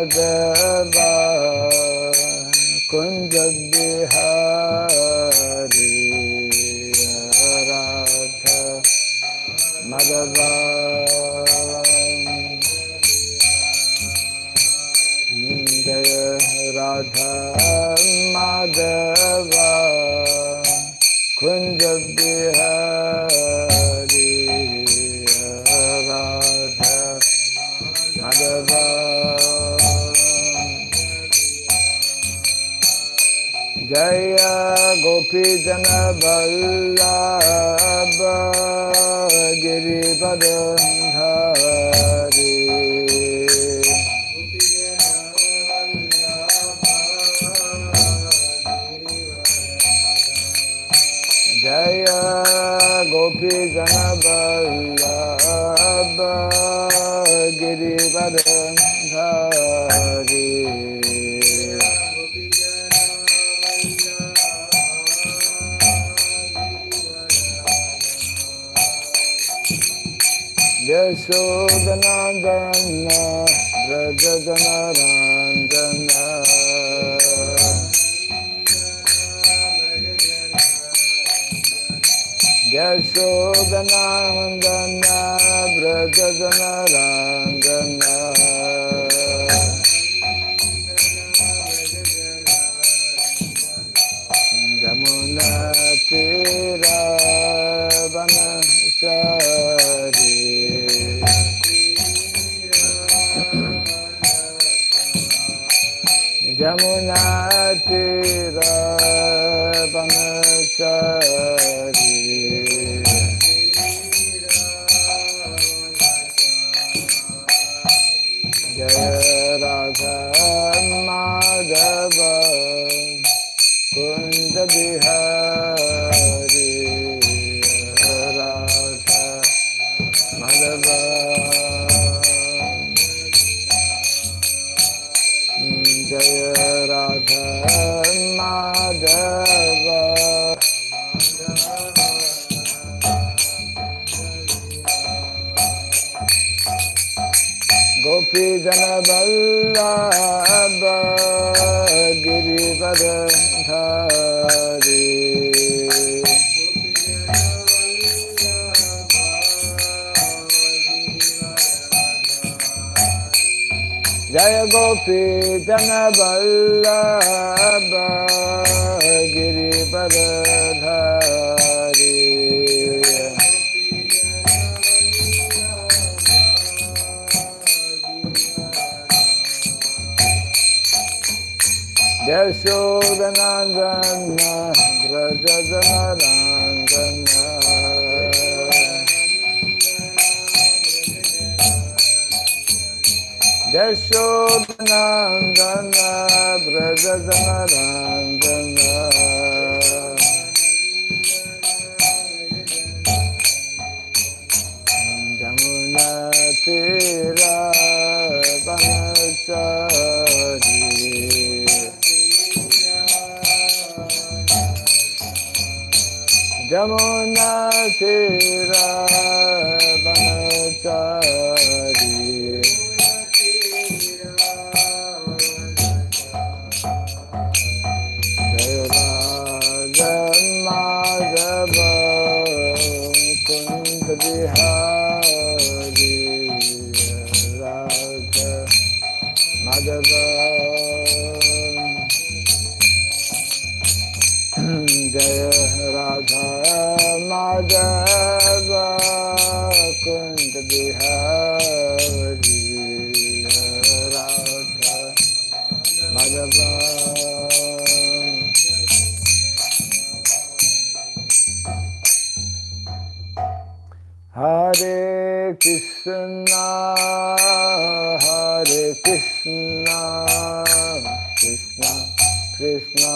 Madhava Kunja Bihari Radha Madhava Jaya Radha Madhava Kunja Bihari Radha Madhava Jaya Gopi Jana Vallabha Girivardhari Jaya Gopi Jana Vallabha Girivardhari Yashodanandana Brajajanarandana Yashodanandana Brajajanarandana Jamuna Tira Vanachari Jamuna Tira Vanachari Jaya Radha Madhava Kunja Bihari Radha Madhava Jaya Radha Madhava Gopi Jana Vallabha Girivardhari Jaya Gopi Jana Vallabha Girivardhari Yashodanandana Brajajanarandana Yashodanandana Brajajanarandana Jamuna Tira Vanachari Jamuna Tira Vanachari Jaya Radha Madhava Kunja Bihari Radha Madhava Jaya Radha Madhava Kunja Bihari Radha Madhava Hare Krishna Hare Krishna Krishna Krishna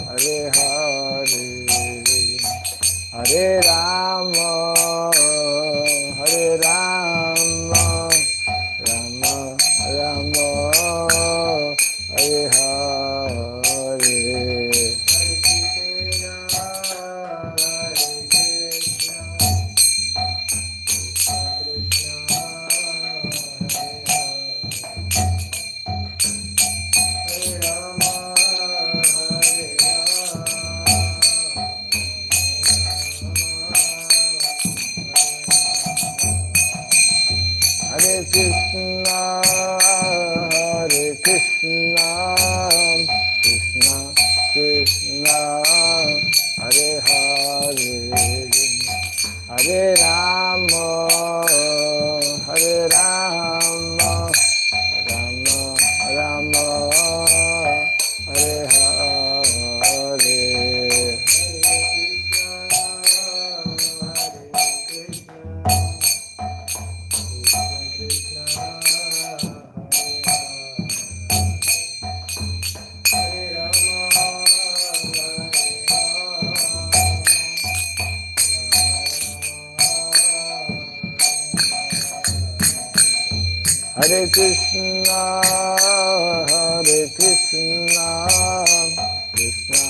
Hare Hare Hare Rama Hare Rama Rama Rama Hare Hare Krishna, Krishna Krishna, Hare Hare, Hare Rama, Hare Rama, Rama Rama, Hare Hare. Hare Krishna, Hare Krishna, Krishna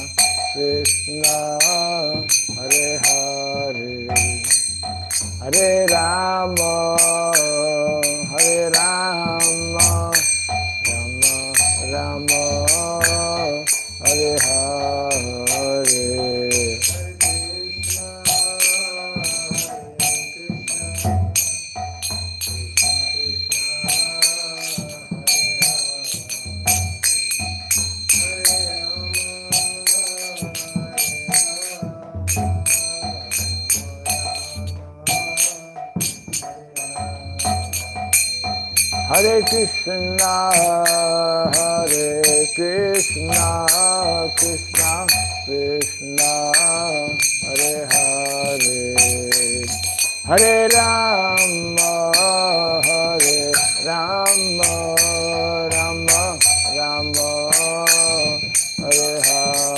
Krishna, Hare Hare, Hare Rama, Hare Rama, Rama Rama, Hare Hare. Hare Krishna, Hare Krishna, Krishna Krishna, Hare Hare, Hare Rama, Hare Rama, Rama Rama, Hare Hare.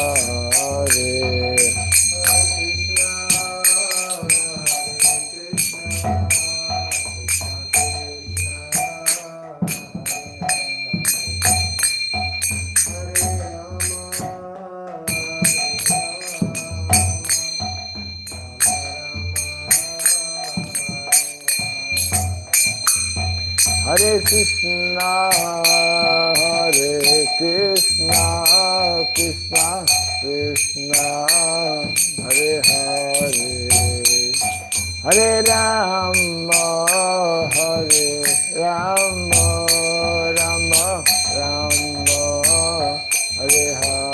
Hare Krishna, Hare Krishna, Krishna Krishna, Hare Hare, Hare Rama, Hare Rama, Rama Rama, Hare Hare.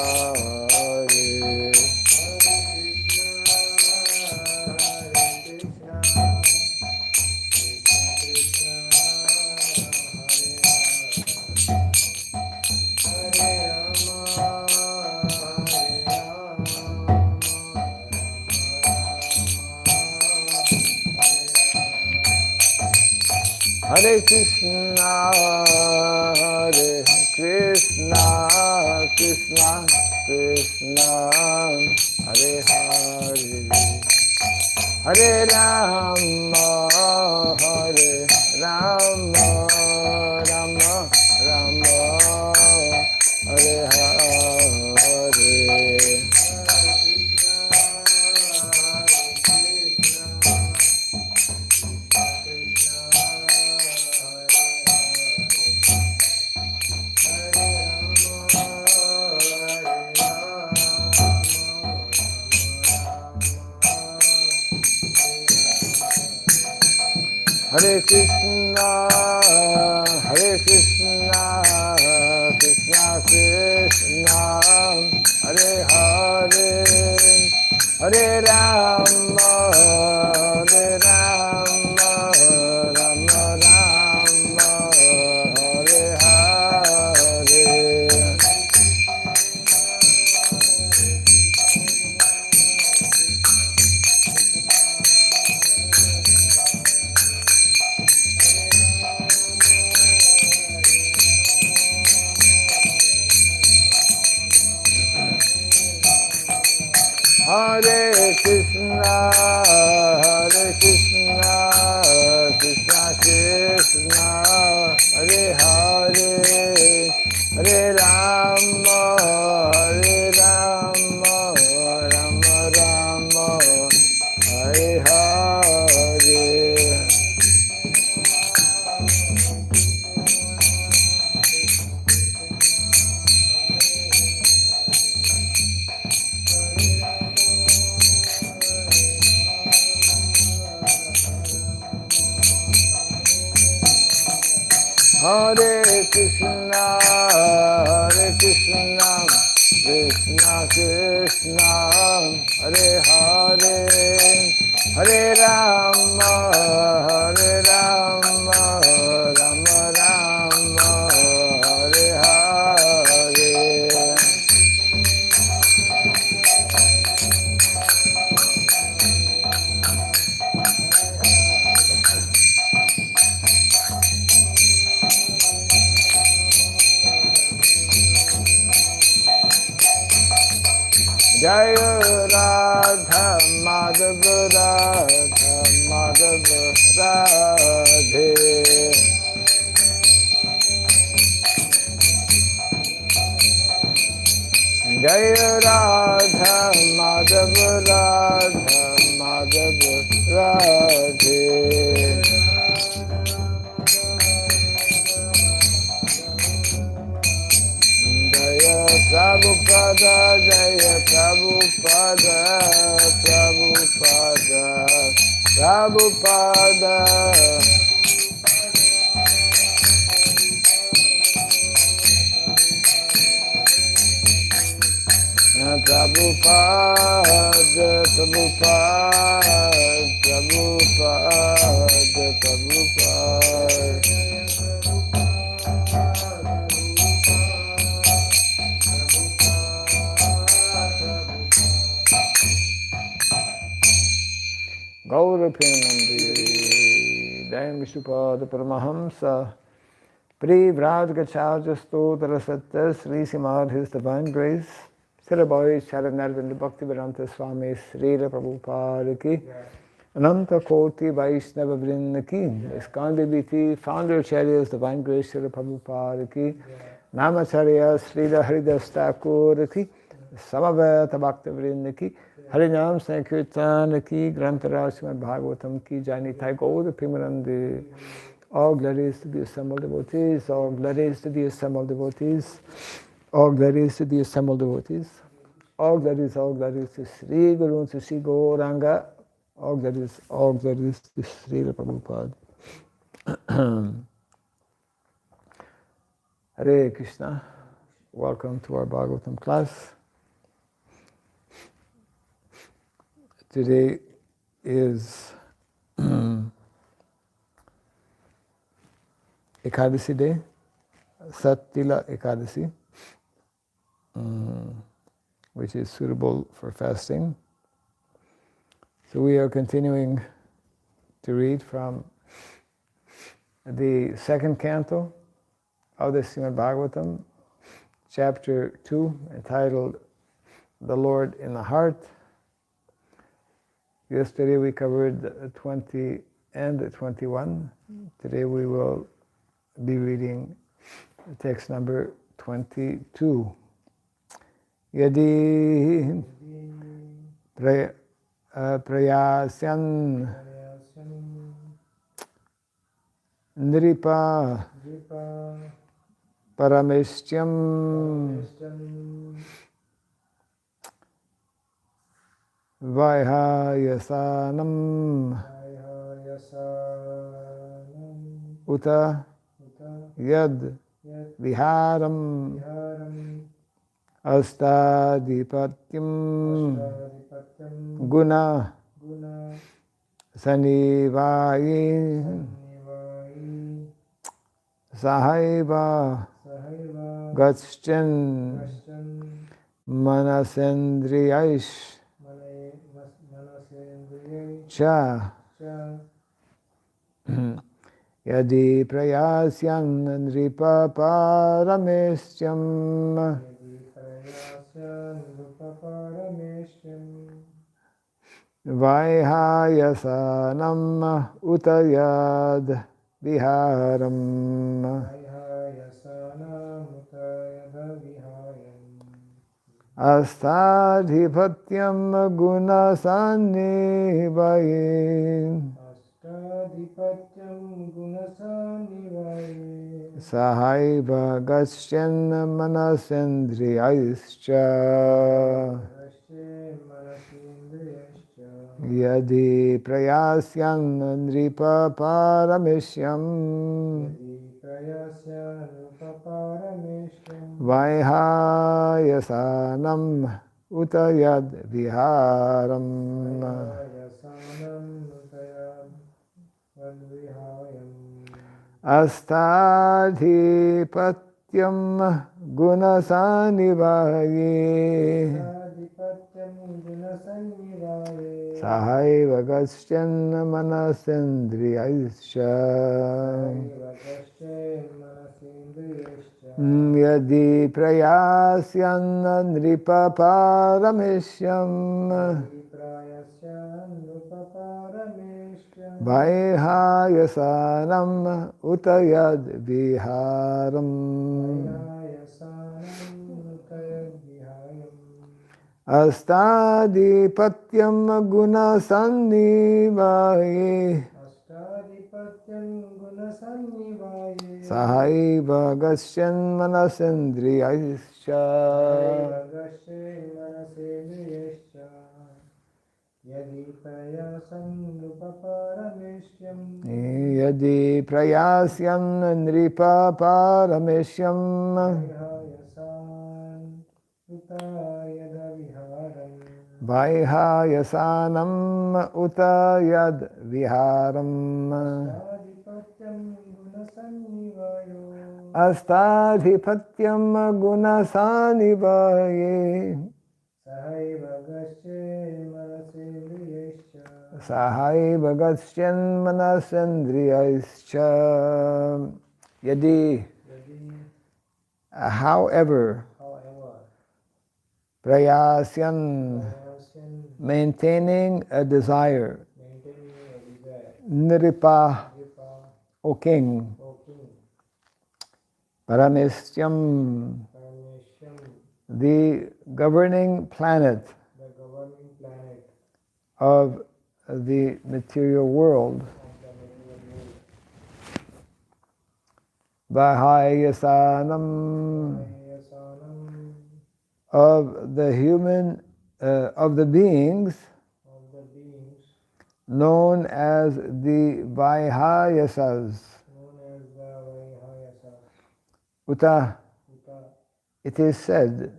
Hare Krishna, Hare Krishna, Krishna Krishna, Hare Hare, Hare Rama, Hare Rama, Rama Rama, Hare Hare. Hare Krishna, Hare Krishna, Krishna Krishna, Hare Hare, Hare Rama, Hare Rama, Rama Rama, Hare Hare. Hare Krishna, Hare Krishna, Krishna Krishna, Hare Hare, Hare Rama, Hare Rama, Rama Rama, Hare Hare. Hare Krishna, Hare Krishna, Krishna Krishna, Hare Hare, Hare Rama, Hare Rama, Rama Rama, Hare Hare. Jaya Radha Madhava Radha Madhava Radhe. Jaya Radha Madhava Radha Madhava Radhe. Jaya Prabhupada, Jaya Prabhupada, Prabhupada, Prabhupada. Prabhupada, Prabhupada, Prabhupada, Prabhupada. Gaura Premanandi, Dayam Vishnupada Paramahamsa, Pri Vrajgacharya Stotra Satya Sri Simad, His Divine Grace, Sirabai Charanarvinda Bhaktivedanta Swami Srila Prabhupada Ki, Ananta Koti Vaishnava Vrinda Ki, Iskandi Biti, Founder Acharyas Divine Grace Srila Prabhupada Ki, Namacharya Srila Haridas Thakur Ki, Samaveta Bhakta Vrinda Ki, Harinam Sankirtan Ki, Grantara Srimad Bhagavatam Ki, Jani Thai Gaura Premanandi. All glories to the assembled devotees, all glories to the assembled devotees, all glories to the assembled devotees, all glories to Sri Guru, to Sri Gauranga, all glories to Sri Prabhupada. Hare Krishna, welcome to our Bhagavatam class. Today is Ekadasi day, Sattila Ekadasi, which is suitable for fasting. So we are continuing to read from the second canto of the Srimad Bhagavatam, chapter 2, entitled The Lord in the Heart. Yesterday we covered 20 and 21. Today we will be reading text number 22. Yadi prayasyan nripa parameshyam vaihayasanam uta yad viharam astadipatyam guna sanivayi sahaiva gacchen manasendriyaish cha yadi prayasyan nripa parameshyam vaihayasanam utayad viharam astadhipatyam gunasannivayin sahaiva gacchen manasendriyaischa yadi prayasyan nripa parameshyam Vaihayasanam utayad viharam. Astadhipatyam gunasanivaye Sahaiva gacchen manasendriyaischa Yadi prayasyan nripaparameshyam Vaihayasanam utayad viharam Astadipatyam gunasannivaye Sahaiva gacchen manasendriyaischa Yadi prayasyan nripaparameshyam Vaihayasanam utayad viharam Astadhipatyam gunasanivaye Sahaiva gacchen manasendriyaischa Yadi however prayasyan maintaining a desire nripa O king Parameshyam the governing planet of the material world Vahayasanam of the human of the beings known as the Vaihayasas. Uta, it is said,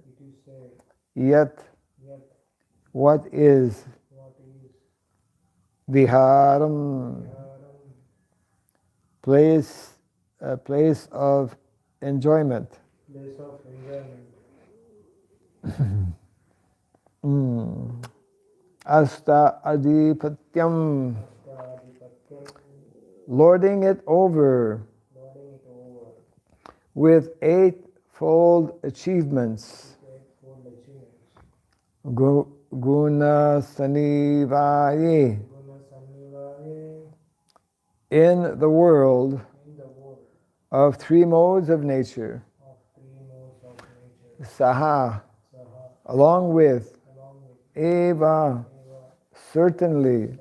yet what is viharam, place, a place of enjoyment. Asta adipatyam, lording it over with eightfold achievements. Guna sanivaye, in the world of three modes of nature. Saha, along with, eva, certainly,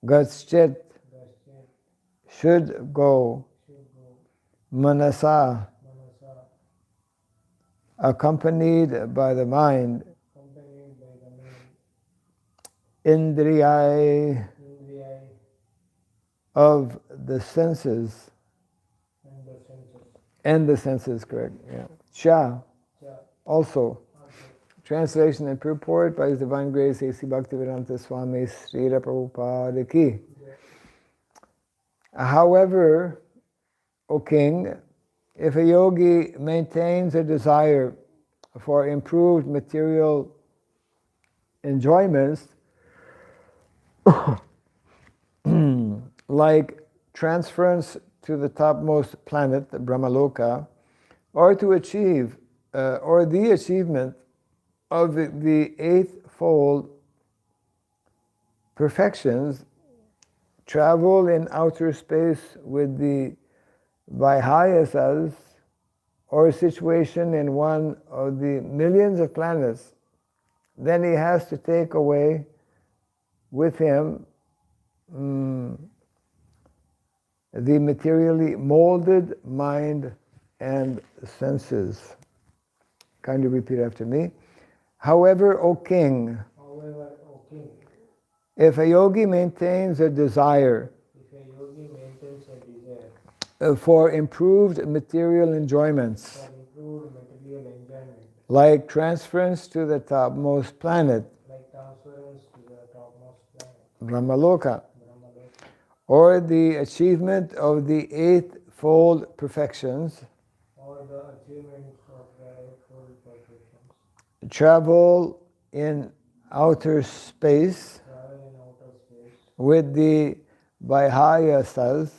gaschet, should go, manasa, accompanied by the mind, indriyai, of the senses, and the senses, correct, yeah. Cha, also. Translation and purport by His Divine Grace A.C. Bhaktivedanta Swami Srila Prabhupada Ki. However, O king, if a yogi maintains a desire for improved material enjoyments, like transference to the topmost planet, the Brahmaloka, or to achieve, or the achievement of the eightfold perfections, travel in outer space with the Vaihayasas, or a situation in one of the millions of planets, then he has to take away with him the materially molded mind and senses. Kindly repeat after me. However, O king, if a yogi maintains a desire for improved material enjoyments, like transference to the topmost planet, Brahmaloka, or the achievement of the eightfold perfections, travel in outer space with the Vaihayasas,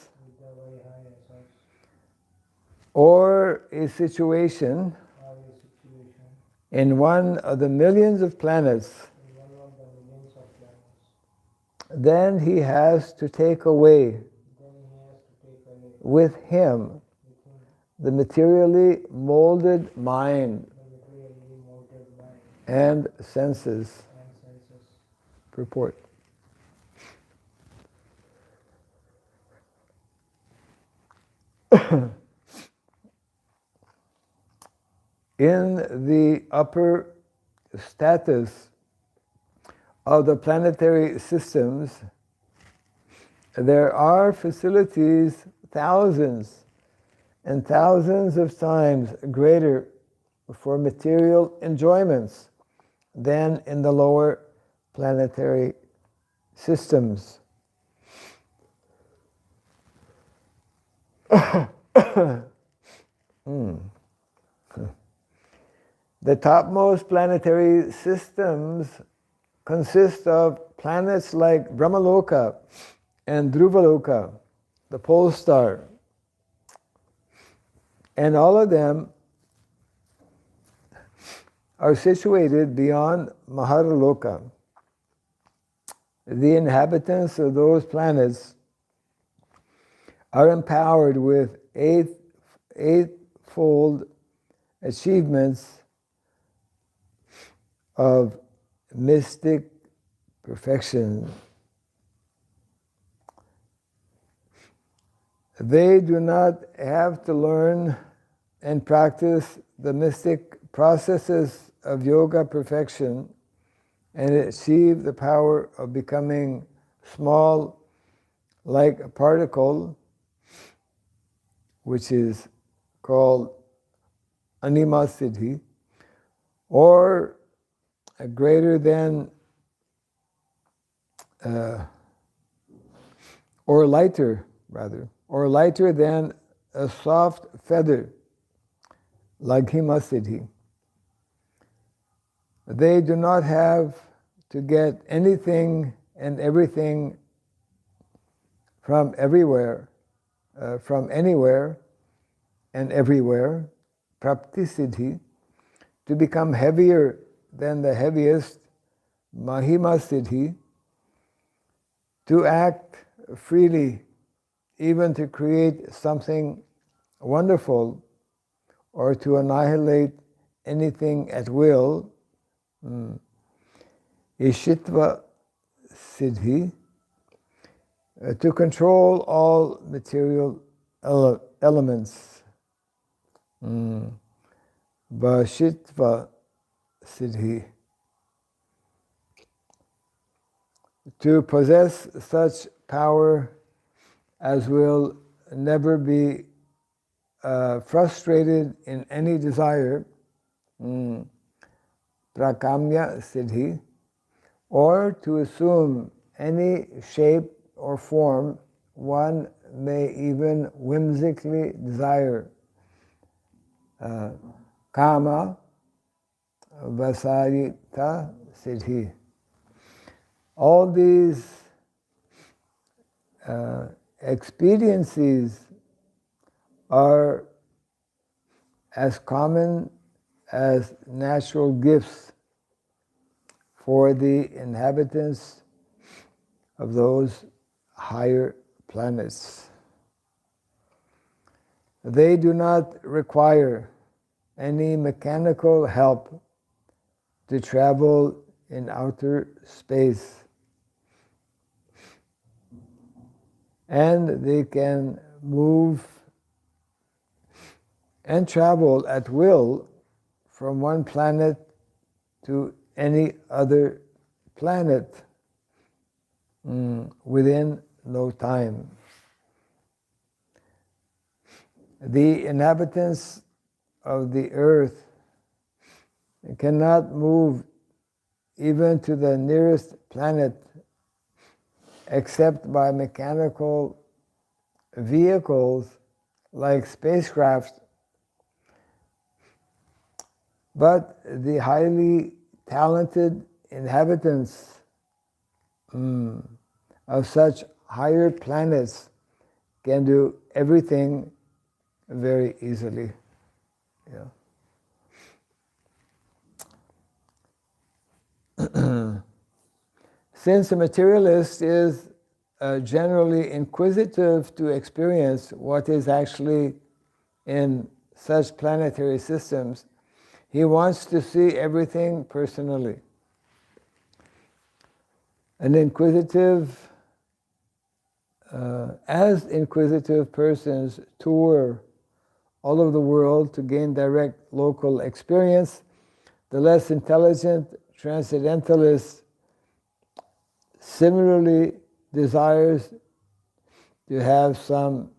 or a situation in one of the millions of planets, then he has to take away with him the materially molded mind and senses. Purport. In the upper status of the planetary systems, there are facilities thousands and thousands of times greater for material enjoyments than in the lower planetary systems. The topmost planetary systems consist of planets like Brahmaloka and Dhruvaloka, the pole star, and all of them are situated beyond Maharaloka. The inhabitants of those planets are empowered with eightfold achievements of mystic perfection. They do not have to learn and practice the mystic processes of yoga perfection and achieve the power of becoming small like a particle, which is called anima siddhi, or a greater than or lighter than a soft feather, laghima siddhi. They do not have to get anything and everything from everywhere, from anywhere and everywhere, prapti siddhi, to become heavier than the heaviest, mahima siddhi, to act freely, even to create something wonderful, or to annihilate anything at will, ishitva siddhi, to control all material elements, vashitva siddhi, to possess such power as will never be frustrated in any desire, prakamya siddhi, or to assume any shape or form one may even whimsically desire, kama vasarita siddhi. All these expediencies are as common as natural gifts for the inhabitants of those higher planets. They do not require any mechanical help to travel in outer space, and they can move and travel at will from one planet to any other planet within no time. The inhabitants of the earth cannot move even to the nearest planet except by mechanical vehicles like spacecraft. But the highly talented inhabitants of such higher planets can do everything very easily. Yeah. Since a materialist is generally inquisitive to experience what is actually in such planetary systems, he wants to see everything personally. An inquisitive, as inquisitive persons tour all over the world to gain direct local experience, the less intelligent transcendentalist similarly desires to have some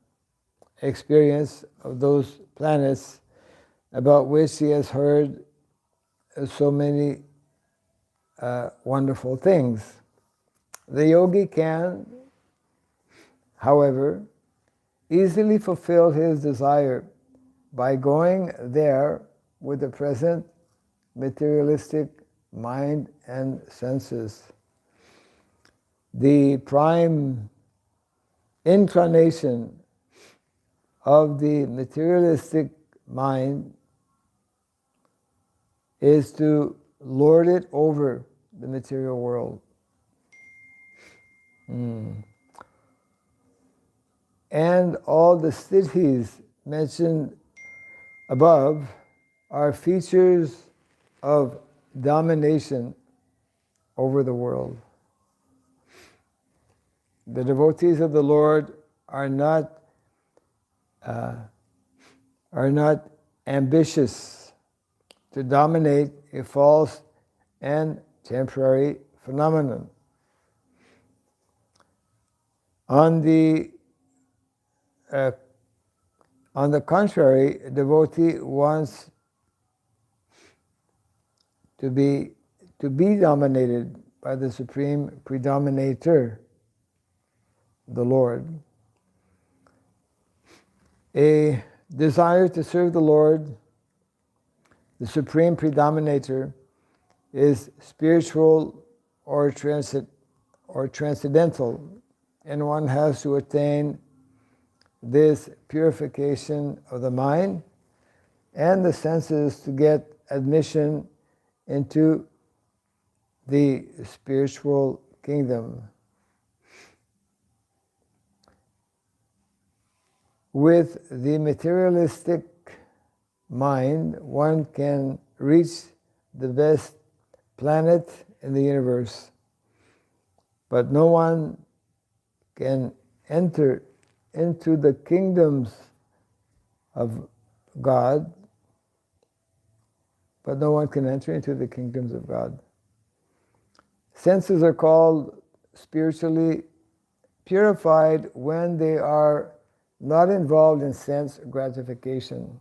experience of those planets about which he has heard so many wonderful things. The yogi can, however, easily fulfill his desire by going there with the present materialistic mind and senses. The prime inclination of the materialistic mind is to lord it over the material world. And all the sthis mentioned above are features of domination over the world. The devotees of the Lord are not ambitious to dominate a false and temporary phenomenon. On the contrary, a devotee wants to be dominated by the Supreme Predominator, the Lord. A desire to serve the Lord, the Supreme Predominator, is spiritual or transcendental, and one has to attain this purification of the mind and the senses to get admission into the spiritual kingdom. With the materialistic mind, one can reach the best planet in the universe, but no one can enter into the kingdoms of God, but no one can enter into the kingdoms of God. Senses are called spiritually purified when they are not involved in sense gratification.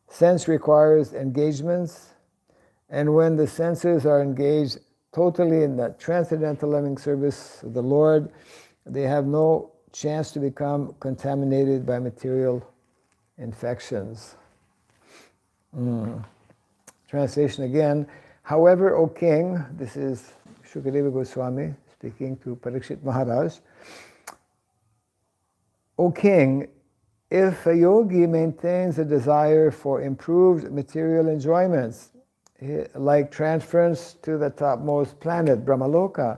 Sense requires engagements, and when the senses are engaged totally in the transcendental loving service of the Lord, they have no chance to become contaminated by material infections. Translation again. However, O king, this is Shukadeva Goswami speaking to Parikshit Maharaj. O king, if a yogi maintains a desire for improved material enjoyments, like transference to the topmost planet, Brahmaloka,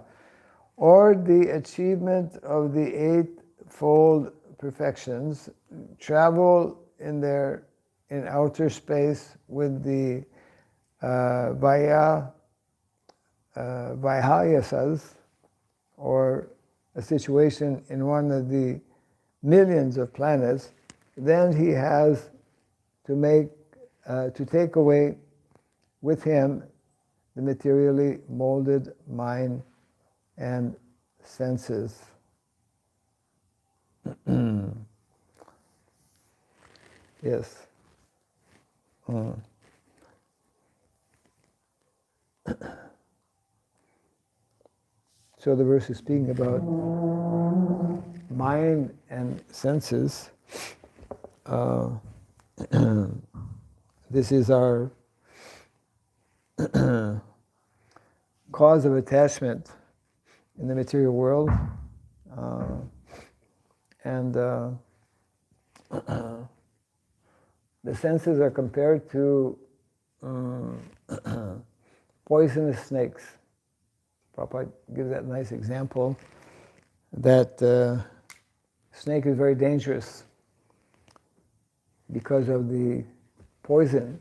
or the achievement of the eightfold perfections, travel in outer space with the Vihayasas, or a situation in one of the millions of planets, then he has to take away with him the materially molded mind and senses. Yes. So the verse is speaking about mind and senses. This is our cause of attachment in the material world. And the senses are compared to poisonous snakes. Prabhupada gives that nice example that snake is very dangerous because of the poison.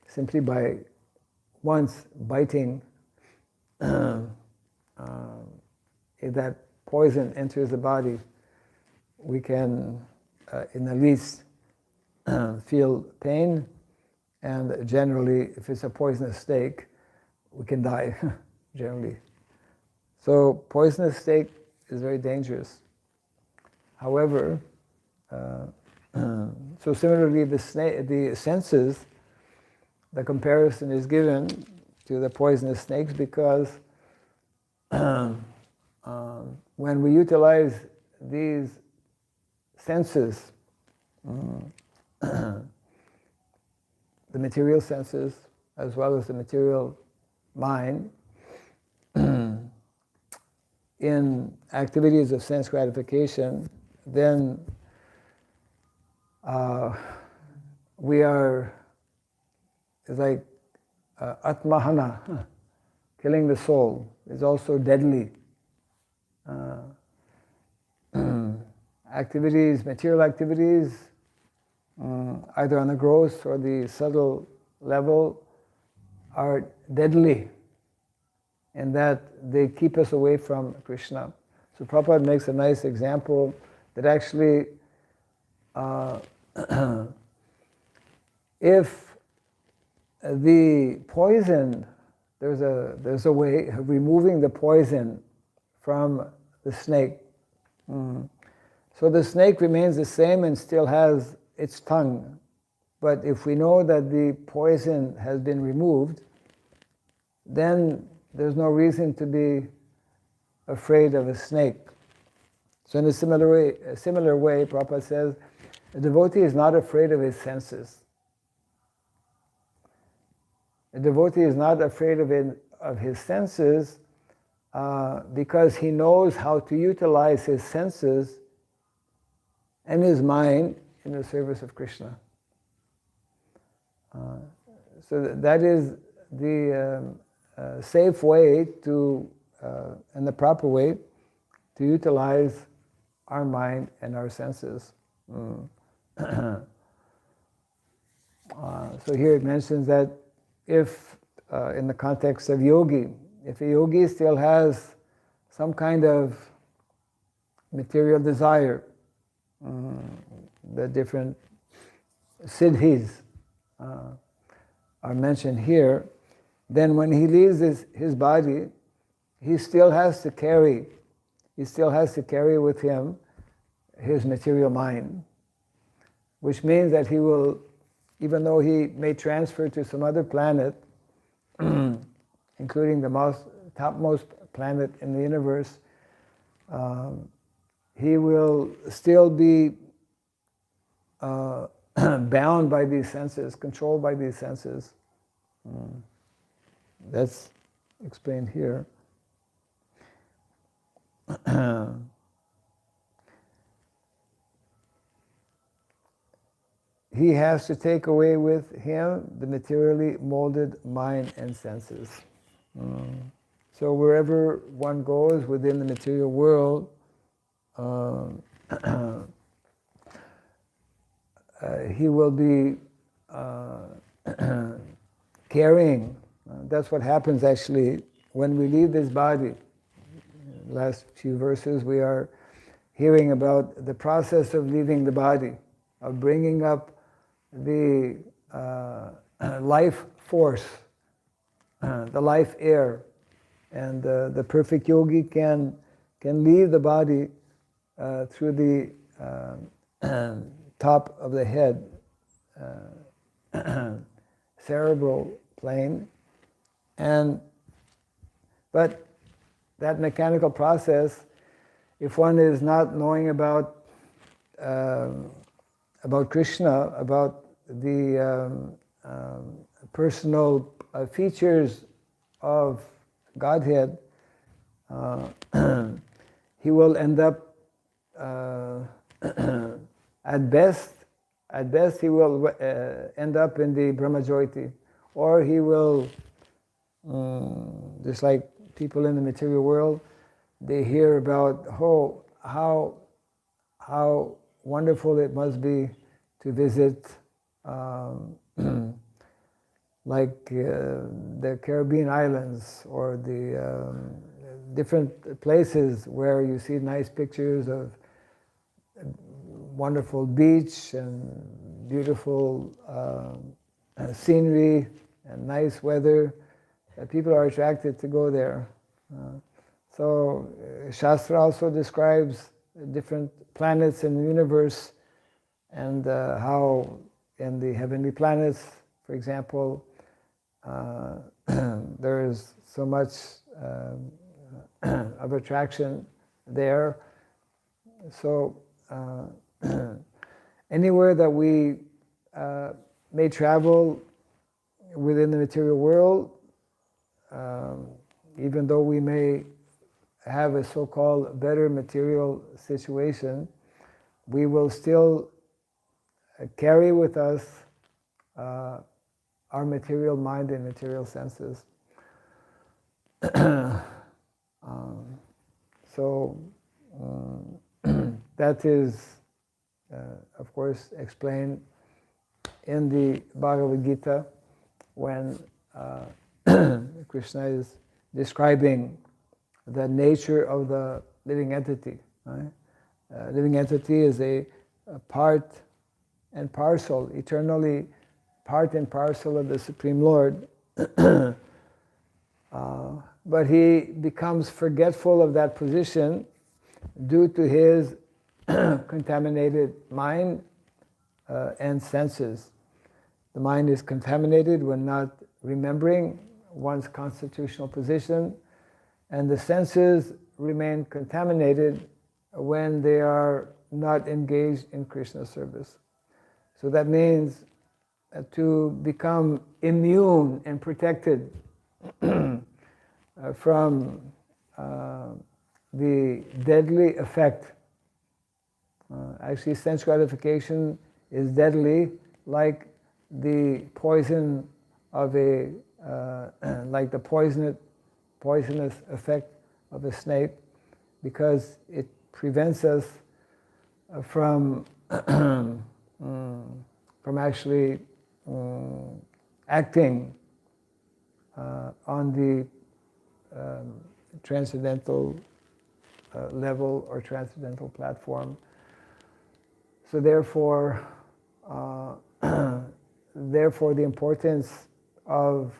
Simply by once biting, if that poison enters the body, we can, in the least, feel pain, and generally, if it's a poisonous snake, we can die, generally. So poisonous snake is very dangerous. However, so similarly, the senses, the comparison is given to the poisonous snakes because when we utilize these senses, the material senses as well as the material mind, in activities of sense gratification, then we are, it's like atmahana, killing the soul, is also deadly. Activities, material activities, either on the gross or the subtle level, are deadly in that they keep us away from Krishna. So Prabhupada makes a nice example that actually if the poison, there's a way of removing the poison from the snake. So the snake remains the same and still has its tongue. But if we know that the poison has been removed, then there's no reason to be afraid of a snake. So in a similar way, Prabhupada says, a devotee is not afraid of his senses. A devotee is not afraid of his senses because he knows how to utilize his senses and his mind in the service of Krishna. So that is the safe way to, and the proper way to utilize our mind and our senses. So here it mentions that if, in the context of yogi, if a yogi still has some kind of material desire, the different siddhis are mentioned here, then when he leaves his body, he still has to carry with him his material mind, which means that he will, even though he may transfer to some other planet, including the topmost planet in the universe, he will still be bound by these senses, controlled by these senses. That's explained here. He has to take away with him the materially molded mind and senses. So wherever one goes within the material world, he will be carrying. That's what happens actually when we leave this body. Last few verses we are hearing about the process of leaving the body, of bringing up the life force, the life air, and the perfect yogi can leave the body through the top of the head, cerebral plane, but that mechanical process, if one is not knowing about Krishna, about the personal features of Godhead, he will end up at best he will end up in the Brahmajyoti, or he will just like people in the material world, they hear about how wonderful it must be to visit like the Caribbean islands, or the different places where you see nice pictures of wonderful beach and beautiful scenery and nice weather. People are attracted to go there. So Shastra also describes different planets in the universe, and how in the heavenly planets, for example, there is so much of attraction there. So anywhere that we may travel within the material world, even though we may have a so-called better material situation, we will still carry with us our material mind and material senses. That is, of course, explained in the Bhagavad Gita when Krishna is describing the nature of the living entity. Right? Living entity is a part and parcel, eternally part and parcel of the Supreme Lord. But he becomes forgetful of that position due to his contaminated mind and senses. The mind is contaminated when not remembering one's constitutional position, and the senses remain contaminated when they are not engaged in Krishna service. So that means to become immune and protected from the deadly effect. Actually, sense gratification is deadly, like the poison of like the poisonous effect of a snake, because it prevents us from actually acting on the transcendental level or transcendental platform. So therefore, the importance of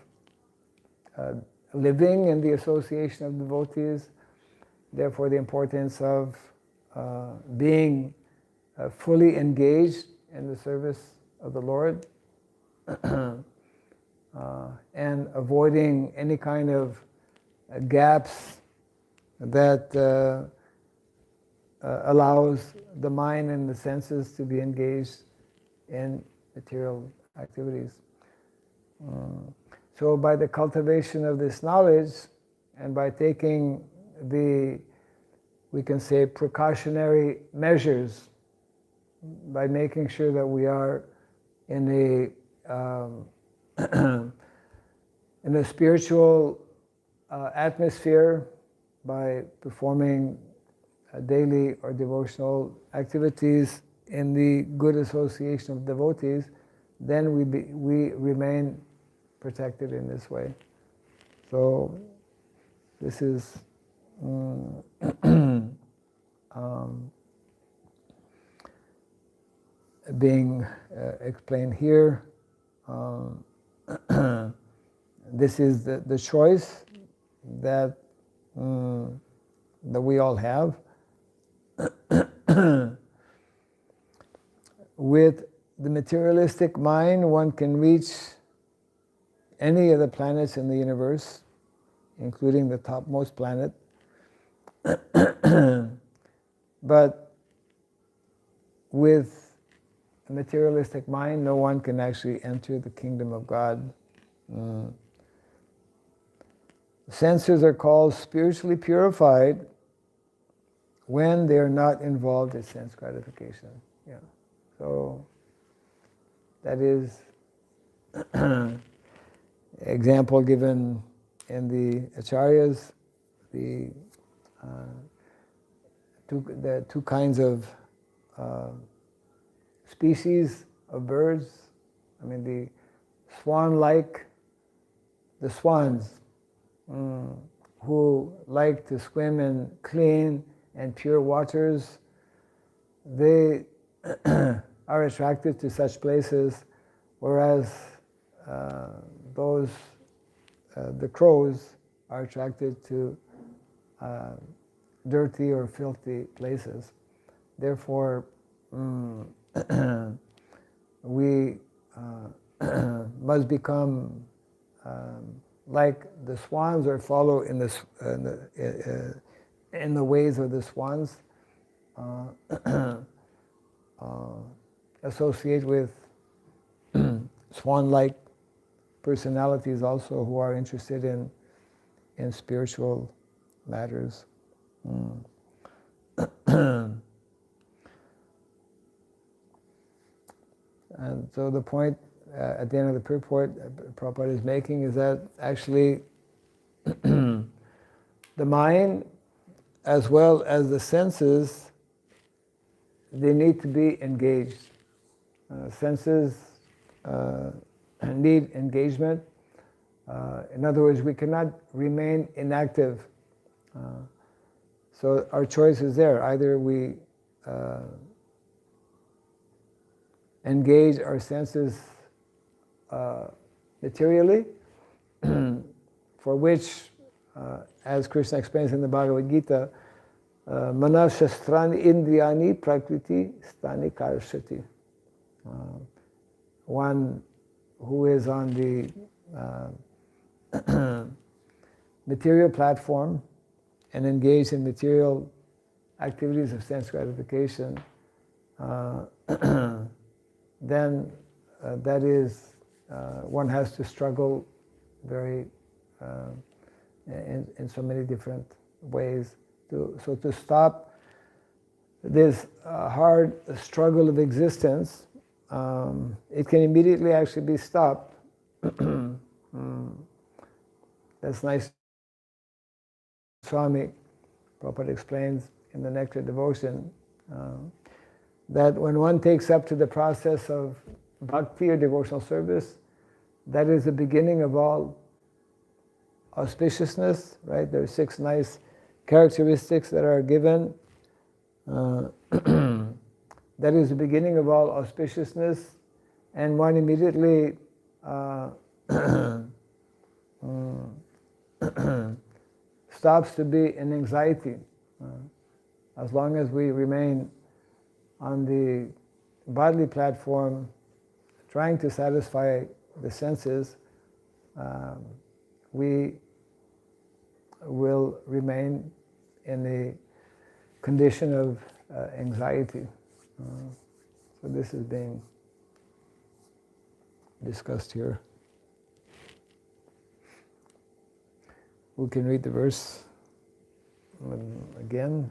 living in the association of devotees, therefore the importance of being fully engaged in the service of the Lord, and avoiding any kind of gaps that allows the mind and the senses to be engaged in material activities. So by the cultivation of this knowledge, and by taking we can say, precautionary measures, by making sure that we are in a spiritual atmosphere, by performing daily or devotional activities in the good association of devotees, then we remain protected in this way. So this is being explained here. This is the choice that we all have. With the materialistic mind, one can reach any of the planets in the universe, including the topmost planet. But with a materialistic mind, no one can actually enter the kingdom of God. Senses are called spiritually purified when they are not involved in sense gratification. Yeah. So that is example given in the Acharyas, the two kinds of species of birds. I mean, the swan-like, the swans, who like to swim in clean and pure waters, they are attracted to such places, whereas the crows are attracted to dirty or filthy places. Therefore, we must become like the swans, or follow in the ways of the swans. Associate with swan-like personalities also who are interested in spiritual matters. And so the point at the end of the purport Prabhupada is making is that actually the mind as well as the senses, they need to be engaged. Senses need engagement. In other words, we cannot remain inactive. So our choice is there. Either we engage our senses materially, for which, as Krishna explains in the Bhagavad Gita, Manashastrani indriyani prakriti stani karshati. One who is on the material platform and engaged in material activities of sense gratification, then that is, one has to struggle very in so many different ways. So to stop this hard struggle of existence, it can immediately actually be stopped. That's nice. Swami Prabhupada explains in the Nectar Devotion that when one takes up to the process of bhakti or devotional service, that is the beginning of all auspiciousness, right? There are 6 nice characteristics that are given. That is the beginning of all auspiciousness, and one immediately stops to be in anxiety. As long as we remain on the bodily platform, trying to satisfy the senses, we will remain in the condition of anxiety. So this is being discussed here. We can read the verse again.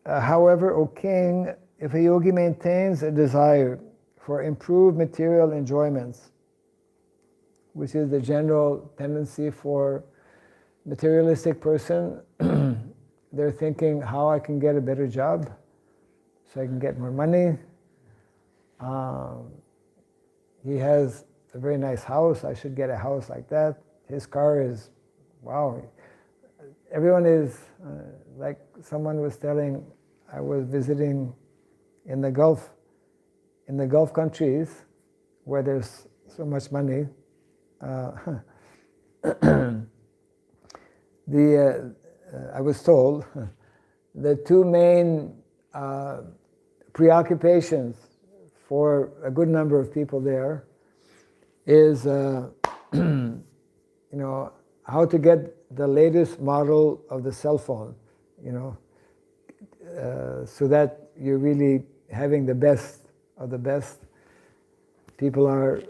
However, O king, if a yogi maintains a desire for improved material enjoyments, which is the general tendency for materialistic person, they're thinking how I can get a better job so I can get more money. He has a very nice house, I should get a house like that. His car is, wow. Everyone is, like someone was telling, I was visiting in the Gulf countries where there's so much money. I was told the 2 main preoccupations for a good number of people there is how to get the latest model of the cell phone, so that you're really having the best of the best. People are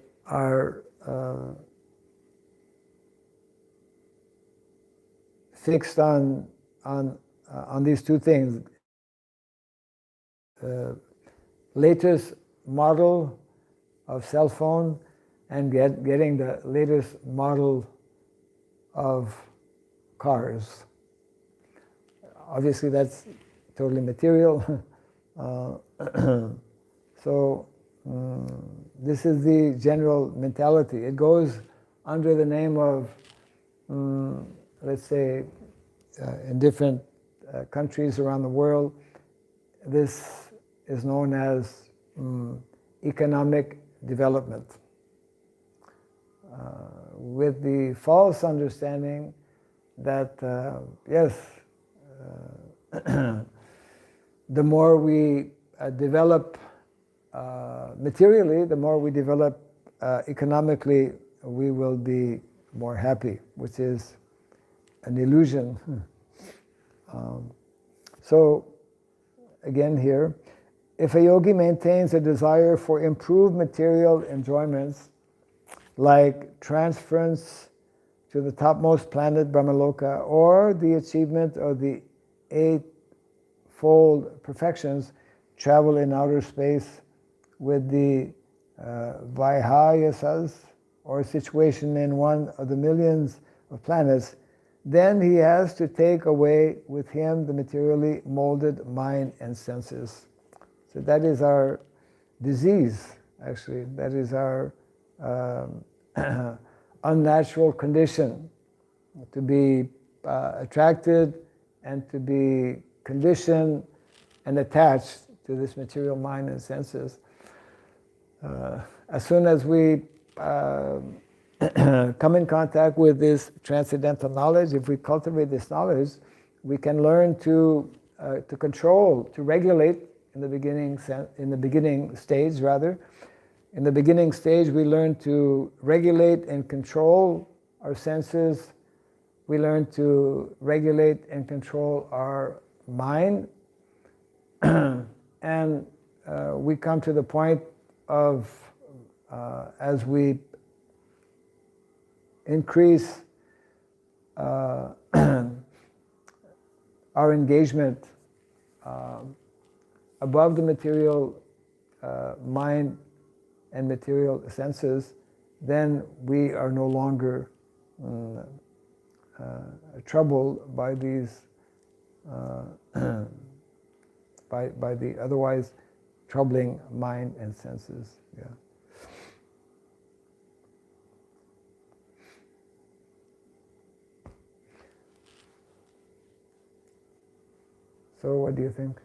fixed on these two things: latest model of cell phone and getting the latest model of cars. Obviously, that's totally material. So this is the general mentality. It goes under the name of, let's say, in different countries around the world, this is known as economic development. With the false understanding that, yes, the more we develop materially, the more we develop economically, we will be more happy, which is an illusion. So, again here, if a yogi maintains a desire for improved material enjoyments, like transference to the topmost planet, Brahmaloka, or the achievement of the eightfold perfections, travel in outer space with the Vaihayasas, or situation in one of the millions of planets, then he has to take away with him the materially molded mind and senses. So that is our disease, actually. That is our unnatural condition, to be attracted and to be conditioned and attached to this material mind and senses. As soon as we come in contact with this transcendental knowledge, if we cultivate this knowledge, we can learn to control, to regulate in the beginning stage, rather. In the beginning stage, we learn to regulate and control our senses. We learn to regulate and control our mind. And we come to the point of, as we increase our engagement above the material mind and material senses, then we are no longer troubled by these by the otherwise troubling mind and senses. Yeah. So what do you think?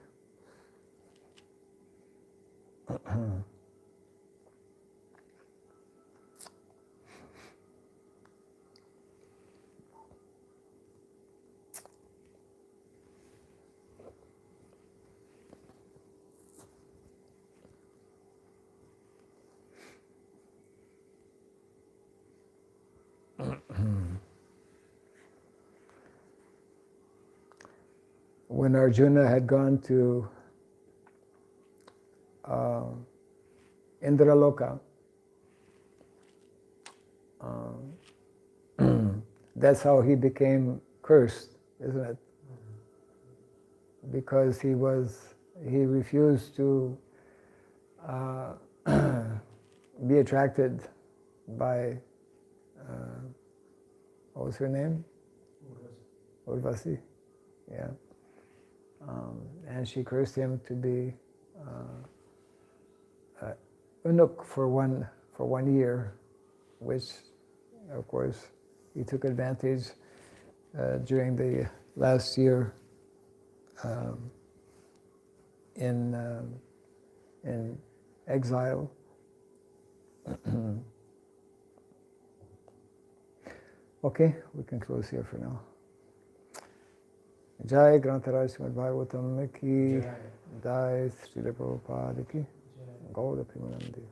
When Arjuna had gone to Indraloka, that's how he became cursed, isn't it? Because he refused to be attracted by, what was her name? Urvasi. Yeah. And she cursed him to be eunuch for 1 year, which, of course, he took advantage during the last year in exile. Okay, we can close here for now. Jai Grantaraj Srimad Bhagavatam ki, Jai Srila Prabhupada ki, Gaura Premanandi.